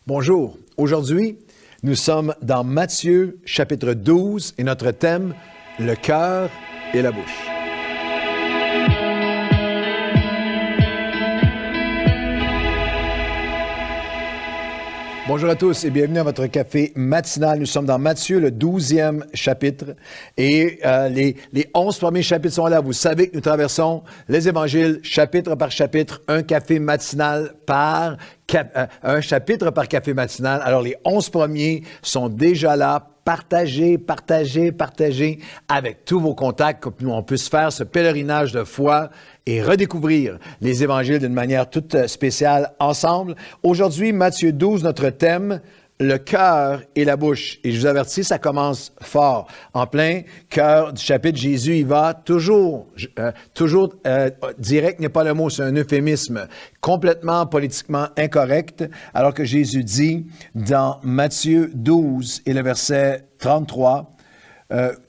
Bonjour. Aujourd'hui, nous sommes dans Matthieu, chapitre 12, et notre thème, le cœur et la bouche. Bonjour à tous et bienvenue à votre café matinal. Nous sommes dans Matthieu, le 12e chapitre. Et les 11 premiers chapitres sont là. Vous savez que nous traversons les évangiles chapitre par chapitre, un café matinal par un chapitre par café matinal. Alors, les 11 premiers sont déjà là. Partagez avec tous vos contacts, que on puisse faire ce pèlerinage de foi et redécouvrir les évangiles d'une manière toute spéciale ensemble. Aujourd'hui, Matthieu 12, notre thème, le cœur et la bouche. Et je vous avertis, ça commence fort. En plein cœur du chapitre, Jésus, il va toujours direct n'est pas le mot, c'est un euphémisme, complètement politiquement incorrect, alors que Jésus dit dans Matthieu 12 et le verset 33,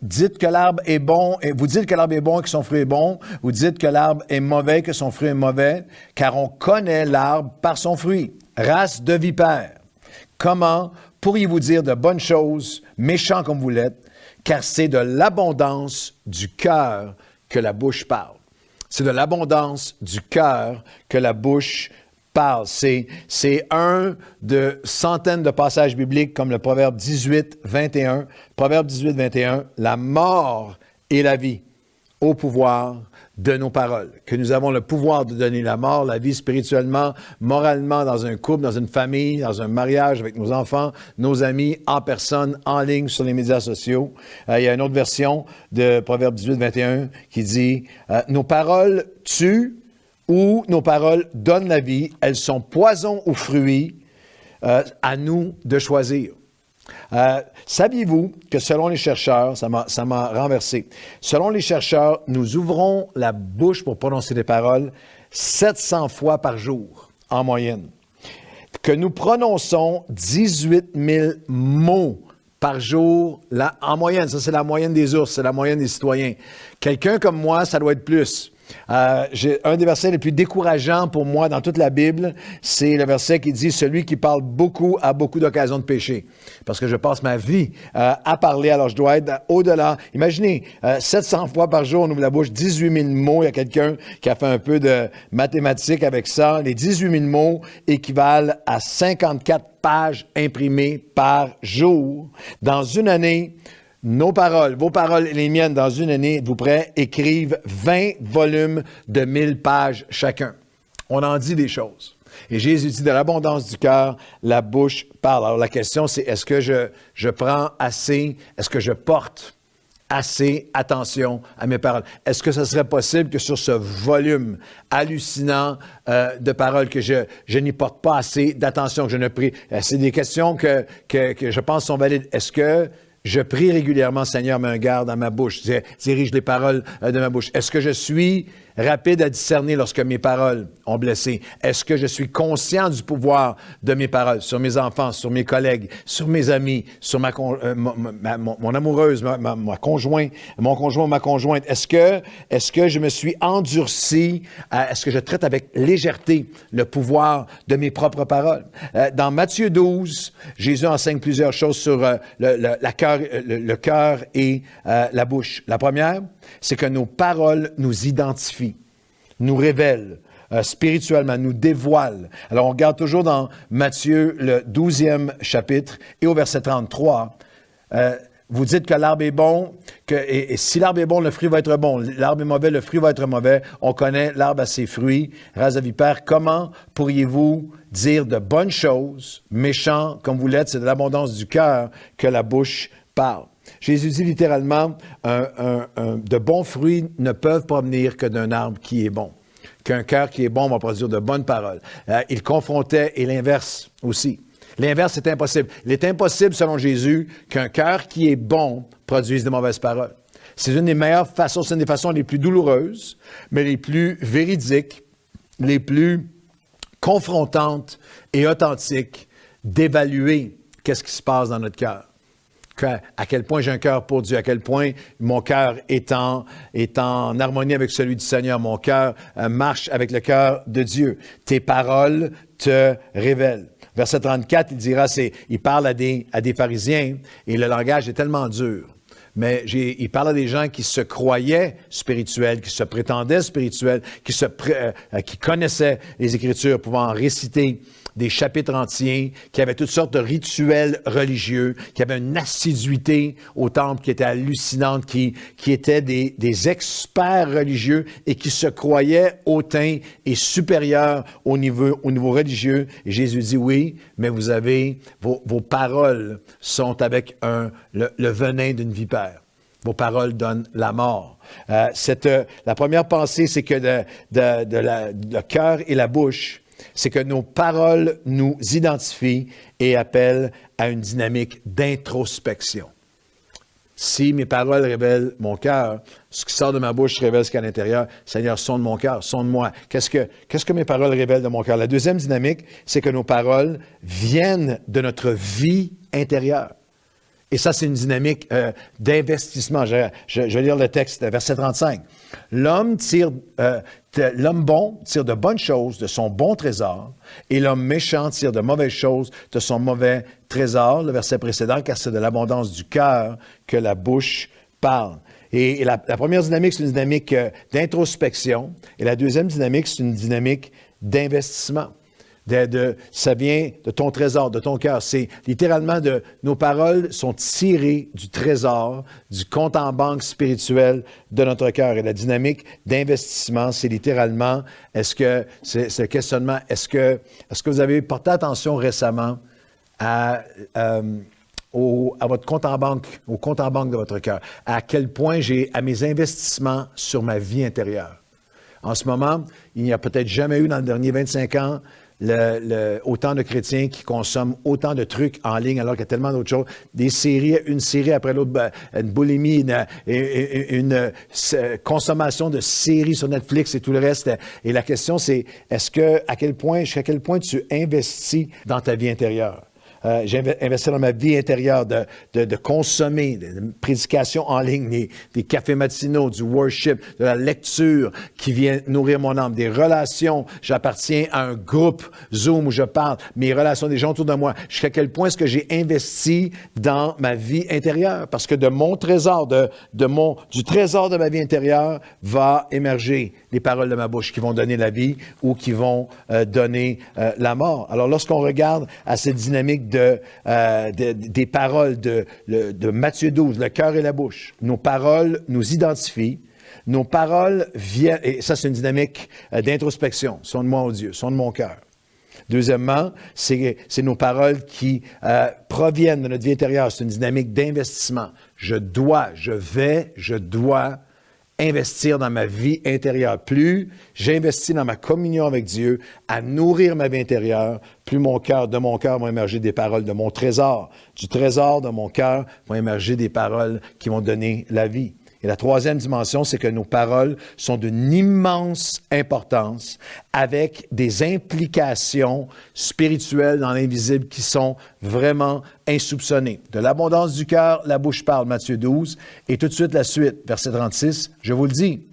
dites que l'arbre est bon, et vous dites que l'arbre est bon et que son fruit est bon, vous dites que l'arbre est mauvais, que son fruit est mauvais, car on connaît l'arbre par son fruit. Race de vipères. Comment pourriez-vous dire de bonnes choses, méchants comme vous l'êtes, car c'est de l'abondance du cœur que la bouche parle. C'est de l'abondance du cœur que la bouche parle. C'est un de centaines de passages bibliques comme le Proverbe 18, 21. Proverbe 18, 21, la mort et la vie au pouvoir de nos paroles. Que nous avons le pouvoir de donner la mort, la vie spirituellement, moralement, dans un couple, dans une famille, dans un mariage avec nos enfants, nos amis, en personne, en ligne, sur les médias sociaux. Il y a une autre version de Proverbe 18, 21 qui dit « Nos paroles tuent ou nos paroles donnent la vie. Elles sont poison ou fruits. À nous de choisir. » Saviez-vous que selon les chercheurs, ça m'a renversé, selon les chercheurs, nous ouvrons la bouche pour prononcer des paroles 700 fois par jour, en moyenne. Que nous prononçons 18 000 mots par jour, là, en moyenne. Ça, c'est la moyenne des ours, c'est la moyenne des citoyens. Quelqu'un comme moi, ça doit être plus. Un des versets les plus décourageants pour moi dans toute la Bible, c'est le verset qui dit « Celui qui parle beaucoup a beaucoup d'occasions de pécher. » Parce que je passe ma vie à parler, alors je dois être au-delà. Imaginez, 700 fois par jour, on ouvre la bouche, 18 000 mots. Il y a quelqu'un qui a fait un peu de mathématiques avec ça. Les 18 000 mots équivalent à 54 pages imprimées par jour. Dans une année, nos paroles, vos paroles et les miennes dans une année, êtes-vous prêts, écrivent 20 volumes de 1000 pages chacun. On en dit des choses. Et Jésus dit, de l'abondance du cœur, la bouche parle. Alors la question, c'est est-ce que je prends assez, est-ce que je porte assez attention à mes paroles? Est-ce que ce serait possible que sur ce volume hallucinant de paroles que je n'y porte pas assez d'attention, que je ne prie? C'est des questions que je pense sont valides. Est-ce que je prie régulièrement, Seigneur, mets un garde à ma bouche, dirige les paroles de ma bouche. Est-ce que je suis rapide à discerner lorsque mes paroles ont blessé? Est-ce que je suis conscient du pouvoir de mes paroles sur mes enfants, sur mes collègues, sur mes amis, sur mon amoureuse, mon conjoint, ma conjointe? Est-ce que je me suis endurci? Est-ce que je traite avec légèreté le pouvoir de mes propres paroles? Dans Matthieu 12, Jésus enseigne plusieurs choses sur le cœur et la bouche. La première, c'est que nos paroles nous identifient, nous révèlent spirituellement, nous dévoilent. Alors, on regarde toujours dans Matthieu, le 12e chapitre, et au verset 33, vous dites que l'arbre est bon, et si l'arbre est bon, le fruit va être bon. L'arbre est mauvais, le fruit va être mauvais. On connaît l'arbre à ses fruits. Race de vipère, comment pourriez-vous dire de bonnes choses, méchants comme vous l'êtes? C'est de l'abondance du cœur que la bouche parle. Jésus dit littéralement, de bons fruits ne peuvent provenir que d'un arbre qui est bon. Qu'un cœur qui est bon va produire de bonnes paroles. Il confrontait, et l'inverse aussi. L'inverse, c'est impossible. Il est impossible, selon Jésus, qu'un cœur qui est bon produise de mauvaises paroles. C'est une des meilleures façons, c'est une des façons les plus douloureuses, mais les plus véridiques, les plus confrontantes et authentiques d'évaluer qu'est-ce qui se passe dans notre cœur. À quel point j'ai un cœur pour Dieu, à quel point mon cœur est en harmonie avec celui du Seigneur, mon cœur marche avec le cœur de Dieu. Tes paroles te révèlent. Verset 34, il dira, il parle à des pharisiens et le langage est tellement dur. Mais il parle à des gens qui se croyaient spirituels, qui se prétendaient spirituels, qui connaissaient les Écritures, pouvant en réciter des chapitres entiers, qui avaient toutes sortes de rituels religieux, qui avaient une assiduité au temple qui était hallucinante, qui étaient des experts religieux et qui se croyaient hautains et supérieurs au niveau religieux. Et Jésus dit, oui, mais vous avez, vos paroles sont avec le venin d'une vipère. Vos paroles donnent la mort. La première pensée, c'est que le cœur et la bouche, c'est que nos paroles nous identifient et appellent à une dynamique d'introspection. Si mes paroles révèlent mon cœur, ce qui sort de ma bouche révèle ce qu'il y a à l'intérieur. Seigneur, sonde mon cœur, sonde-moi. Qu'est-ce que mes paroles révèlent de mon cœur? La deuxième dynamique, c'est que nos paroles viennent de notre vie intérieure. Et ça, c'est une dynamique d'investissement. Je vais lire le texte, verset 35. L'homme bon tire de bonnes choses de son bon trésor, et l'homme méchant tire de mauvaises choses de son mauvais trésor. Le verset précédent, car c'est de l'abondance du cœur que la bouche parle. Et la première dynamique, c'est une dynamique d'introspection. Et la deuxième dynamique, c'est une dynamique d'investissement. Ça vient de ton trésor, de ton cœur. C'est littéralement nos paroles sont tirées du trésor, du compte en banque spirituel de notre cœur. Et la dynamique d'investissement, c'est littéralement, c'est le questionnement, est-ce que vous avez porté attention récemment à votre compte en banque, au compte en banque de votre cœur? À quel point à mes investissements sur ma vie intérieure? En ce moment, il n'y a peut-être jamais eu dans les derniers 25 ans autant de chrétiens qui consomment autant de trucs en ligne alors qu'il y a tellement d'autres choses. Une série après l'autre, une boulimie, une consommation de séries sur Netflix et tout le reste. Et la question, c'est jusqu'à quel point tu investis dans ta vie intérieure? J'ai investi dans ma vie intérieure de consommer des prédications en ligne, des cafés matinaux, du worship, de la lecture qui vient nourrir mon âme, des relations. J'appartiens à un groupe Zoom où je parle, mes relations des gens autour de moi. Jusqu'à quel point est-ce que j'ai investi dans ma vie intérieure? Parce que de mon trésor, du trésor de ma vie intérieure va émerger les paroles de ma bouche qui vont donner la vie ou qui vont donner la mort. Alors, lorsqu'on regarde à cette dynamique des paroles de Matthieu 12, le cœur et la bouche, nos paroles nous identifient, nos paroles viennent, et ça c'est une dynamique d'introspection, sonde-moi ô Dieu, sonde mon cœur. Deuxièmement, c'est nos paroles qui proviennent de notre vie intérieure, c'est une dynamique d'investissement. Je dois investir dans ma vie intérieure. Plus j'investis dans ma communion avec Dieu, à nourrir ma vie intérieure, plus de mon cœur vont émerger des paroles de mon trésor. Du trésor de mon cœur vont émerger des paroles qui vont donner la vie. Et la troisième dimension, c'est que nos paroles sont d'une immense importance avec des implications spirituelles dans l'invisible qui sont vraiment insoupçonnées. De l'abondance du cœur, la bouche parle, Matthieu 12. Et tout de suite, la suite, verset 36, je vous le dis,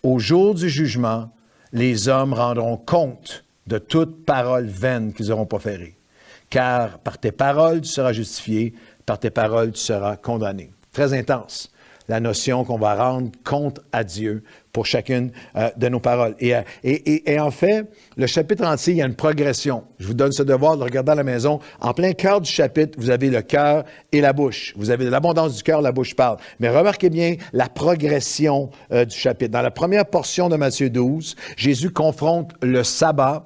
au jour du jugement, les hommes rendront compte de toute parole vaine qu'ils auront proférée. Car par tes paroles, tu seras justifié, par tes paroles, tu seras condamné. Très intense. La notion qu'on va rendre compte à Dieu pour chacune de nos paroles. Et en fait, le chapitre entier, il y a une progression. Je vous donne ce devoir de regarder à la maison. En plein cœur du chapitre, vous avez le cœur et la bouche. Vous avez de l'abondance du cœur, la bouche parle. Mais remarquez bien la progression du chapitre. Dans la première portion de Matthieu 12, Jésus confronte le sabbat,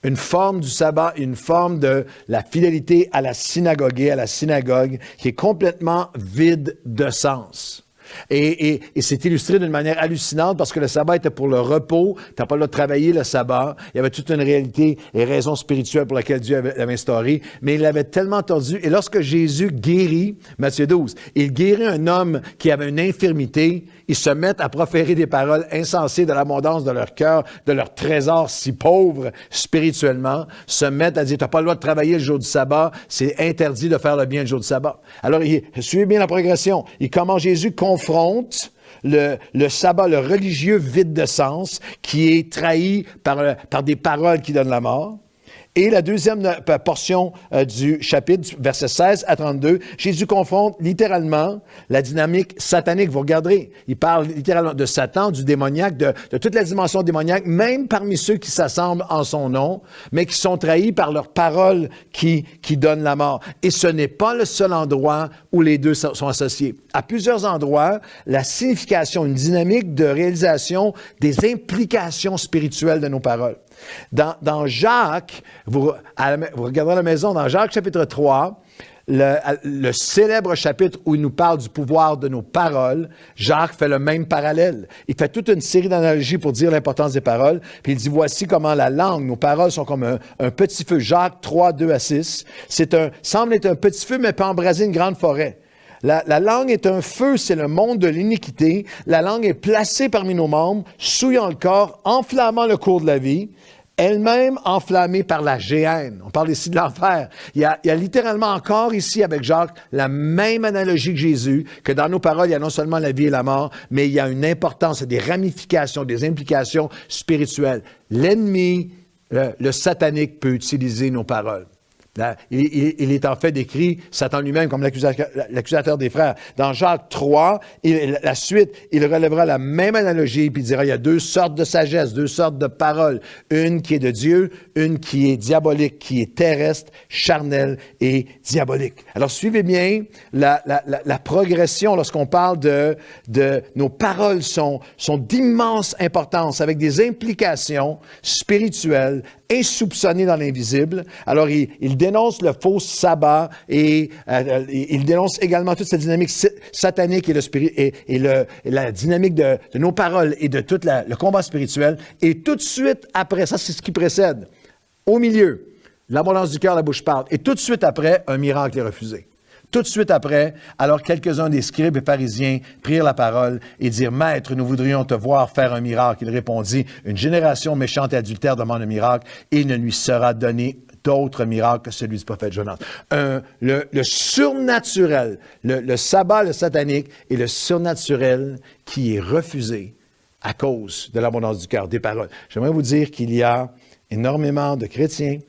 une forme du sabbat, une forme de la fidélité à la synagogue qui est complètement vide de sens. Et c'est illustré d'une manière hallucinante parce que le sabbat était pour le repos. Tu n'as pas le droit de travailler le sabbat. Il y avait toute une réalité et raison spirituelle pour laquelle Dieu l'avait instauré. Mais il l'avait tellement tordu. Et lorsque Jésus guérit, Matthieu 12, il guérit un homme qui avait une infirmité. Ils se mettent à proférer des paroles insensées de l'abondance de leur cœur, de leur trésor si pauvre spirituellement, se mettent à dire, tu n'as pas le droit de travailler le jour du sabbat, c'est interdit de faire le bien le jour du sabbat. Alors, suivez bien la progression. Comment Jésus confronte le sabbat, le religieux vide de sens, qui est trahi par des paroles qui donnent la mort. Et la deuxième portion du chapitre, versets 16 à 32, Jésus confronte littéralement la dynamique satanique. Vous regarderez, il parle littéralement de Satan, du démoniaque, de toute la dimension démoniaque, même parmi ceux qui s'assemblent en son nom, mais qui sont trahis par leurs paroles qui donnent la mort. Et ce n'est pas le seul endroit où les deux sont associés. À plusieurs endroits, la signification, une dynamique de réalisation des implications spirituelles de nos paroles. Dans Jacques, vous regarderez à la maison, dans Jacques chapitre 3, le célèbre chapitre où il nous parle du pouvoir de nos paroles, Jacques fait le même parallèle. Il fait toute une série d'analogies pour dire l'importance des paroles. Puis il dit, voici comment la langue, nos paroles sont comme un petit feu. Jacques 3, 2 à 6. Semble être un petit feu, mais peut embraser une grande forêt. La langue est un feu, c'est le monde de l'iniquité. La langue est placée parmi nos membres, souillant le corps, enflammant le cours de la vie, elle-même enflammée par la géhenne. On parle ici de l'enfer. Il y a littéralement encore ici avec Jacques la même analogie que Jésus, que dans nos paroles, il y a non seulement la vie et la mort, mais il y a une importance, des ramifications, des implications spirituelles. L'ennemi, le satanique, peut utiliser nos paroles. Il est en fait décrit, Satan lui-même, comme l'accusateur des frères. Dans Jacques 3, la suite, il relèvera la même analogie, puis il dira, il y a deux sortes de sagesse, deux sortes de paroles. Une qui est de Dieu, une qui est diabolique, qui est terrestre, charnelle et diabolique. Alors, suivez bien la progression lorsqu'on parle de nos paroles sont d'immense importance, avec des implications spirituelles, insoupçonné dans l'invisible. Alors, il dénonce le faux sabbat et il dénonce également toute cette dynamique satanique et la dynamique de nos paroles et de tout le combat spirituel. Et tout de suite après, ça c'est ce qui précède, au milieu, l'abondance du cœur, la bouche parle. Et tout de suite après, un miracle est refusé. Tout de suite après, alors quelques-uns des scribes et pharisiens prirent la parole et dirent, « Maître, nous voudrions te voir faire un miracle. » Il répondit, « Une génération méchante et adultère demande un miracle, et il ne lui sera donné d'autre miracle que celui du prophète Jonas. » Le surnaturel, le sabbat, le satanique, et le surnaturel qui est refusé à cause de l'abondance du cœur, des paroles. J'aimerais vous dire qu'il y a énormément de chrétiens,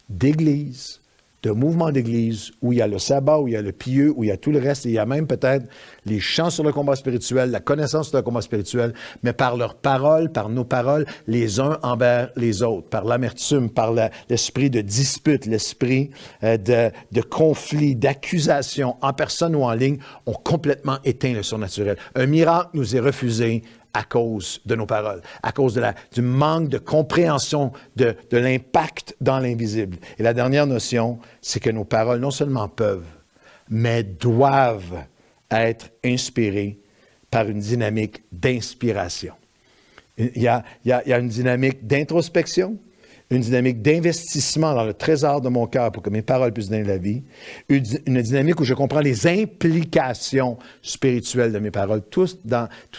d'églises, de mouvements d'église où il y a le sabbat, où il y a le pieux, où il y a tout le reste, et il y a même peut-être les chants sur le combat spirituel, la connaissance sur le combat spirituel, mais par leurs paroles, par nos paroles, les uns envers les autres, par l'amertume, par l'esprit de dispute, l'esprit de conflit, d'accusation, en personne ou en ligne, ont complètement éteint le surnaturel. Un miracle nous est refusé à cause de nos paroles, à cause du manque de compréhension de l'impact dans l'invisible. Et la dernière notion, c'est que nos paroles non seulement peuvent, mais doivent être inspirées par une dynamique d'inspiration. Il y a une dynamique d'introspection, une dynamique d'investissement dans le trésor de mon cœur pour que mes paroles puissent donner la vie, une dynamique où je comprends les implications spirituelles de mes paroles, tout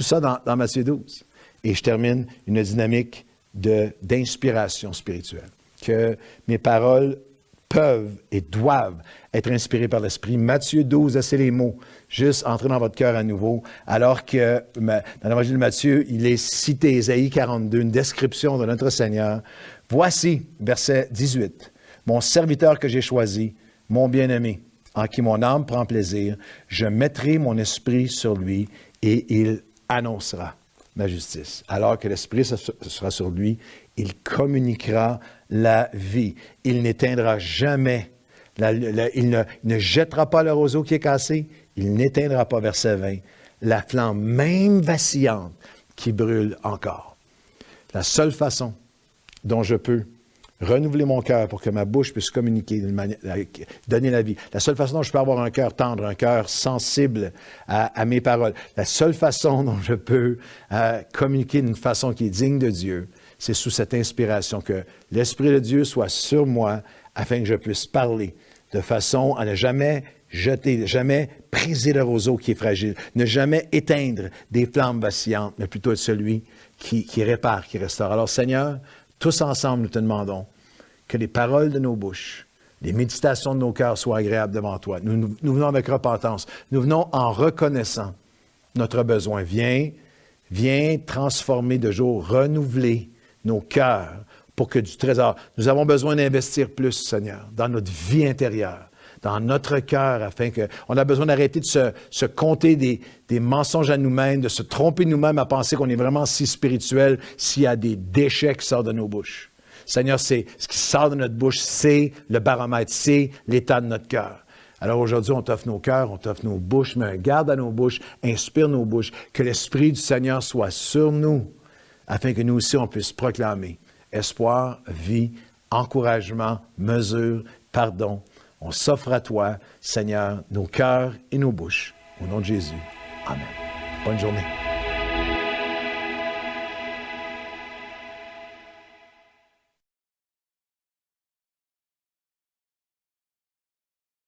ça dans Matthieu 12. Et je termine une dynamique d'inspiration spirituelle, que mes paroles peuvent et doivent être inspirées par l'Esprit. Matthieu 12, c'est les mots, juste entrer dans votre cœur à nouveau, alors que dans l'évangile de Matthieu, il est cité Ésaïe 42, une description de notre Seigneur. Voici, verset 18, « Mon serviteur que j'ai choisi, mon bien-aimé, en qui mon âme prend plaisir, je mettrai mon esprit sur lui et il annoncera ma justice. » Alors que l'esprit sera sur lui, il communiquera la vie. Il n'éteindra jamais, il ne jettera pas le roseau qui est cassé, il n'éteindra pas, verset 20, la flamme même vacillante qui brûle encore. La seule façon dont je peux renouveler mon cœur pour que ma bouche puisse communiquer, donner la vie. La seule façon dont je peux avoir un cœur tendre, un cœur sensible à mes paroles, la seule façon dont je peux communiquer d'une façon qui est digne de Dieu, c'est sous cette inspiration que l'Esprit de Dieu soit sur moi afin que je puisse parler de façon à ne jamais jeter, jamais briser le roseau qui est fragile, ne jamais éteindre des flammes vacillantes, mais plutôt être celui qui répare, qui restaure. Alors Seigneur, tous ensemble, nous te demandons que les paroles de nos bouches, les méditations de nos cœurs soient agréables devant toi. Nous venons avec repentance. Nous venons en reconnaissant notre besoin. Viens transformer de jour, renouveler nos cœurs pour que du trésor. Nous avons besoin d'investir plus, Seigneur, dans notre vie intérieure, dans notre cœur, afin que... On a besoin d'arrêter de se compter des mensonges à nous-mêmes, de se tromper nous-mêmes à penser qu'on est vraiment si spirituel s'il y a des déchets qui sortent de nos bouches. Seigneur, c'est ce qui sort de notre bouche, c'est le baromètre, c'est l'état de notre cœur. Alors aujourd'hui, on t'offre nos cœurs, on t'offre nos bouches, mets un garde à nos bouches, inspire nos bouches, que l'Esprit du Seigneur soit sur nous, afin que nous aussi, on puisse proclamer espoir, vie, encouragement, mesure, pardon. On s'offre à toi, Seigneur, nos cœurs et nos bouches. Au nom de Jésus. Amen. Bonne journée.